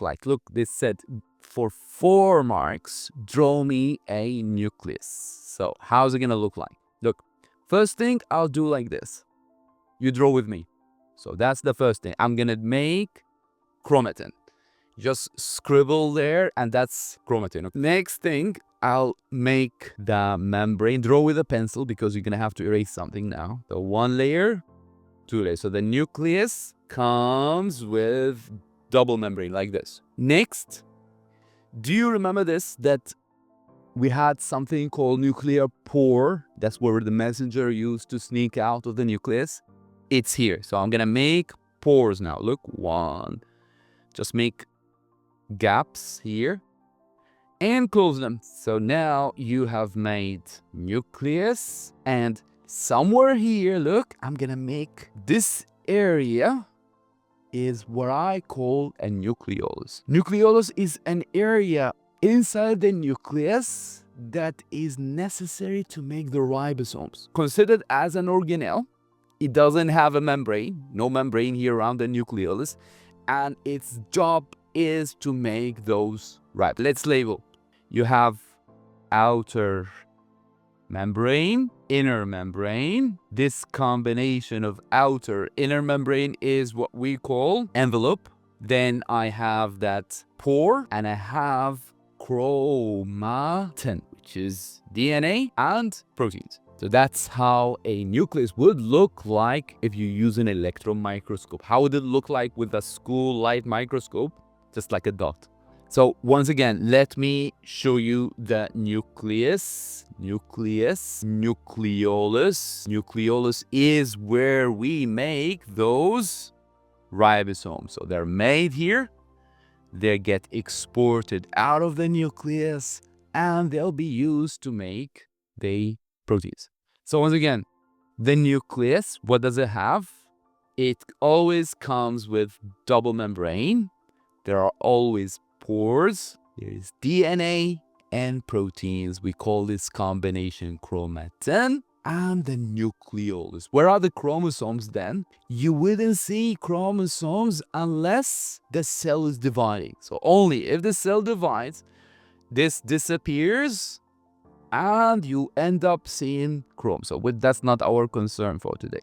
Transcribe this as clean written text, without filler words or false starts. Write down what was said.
look like? Look, this said for 4 marks, draw me a nucleus. So how's it gonna look like? Look, first thing I'll do like this. You draw with me. So that's the first thing. I'm gonna make chromatin. Just scribble there, and that's chromatin. Next thing, I'll make the membrane. Draw with a pencil because you're gonna have to erase something now. So 1 layer, 2 layers. So the nucleus comes with double membrane like this. Next, do you remember this? That we had something called nuclear pore. That's where the messenger used to sneak out of the nucleus. It's here. So I'm gonna make pores now. Look, 1. Just make gaps here and close them. So now you have made nucleus, and somewhere here, look, I'm gonna make this area is what I call a nucleolus. Nucleolus is an area inside the nucleus that is necessary to make the ribosomes. Considered as an organelle, it doesn't have a membrane, no membrane here around the nucleolus, and its job is to make those ribosomes. Let's label. You have outer membrane, inner membrane. This combination of outer, inner membrane is what we call envelope. Then I have that pore, and I have chromatin, which is DNA and proteins. So that's how a nucleus would look like if you use an electron microscope. How would it look like with a school light microscope? Just like a dot. So once again, let me show you the nucleus. Nucleolus. Nucleolus is where we make those ribosomes. So they're made here. They get exported out of the nucleus, and they'll be used to make the proteins. So once again, the nucleus, what does it have? It always comes with double membrane. There are always pores. There is DNA and proteins. We call this combination chromatin and the nucleolus. Where are the chromosomes then? You wouldn't see chromosomes unless the cell is dividing. So only if the cell divides, this disappears and you end up seeing chromosomes. But that's not our concern for today.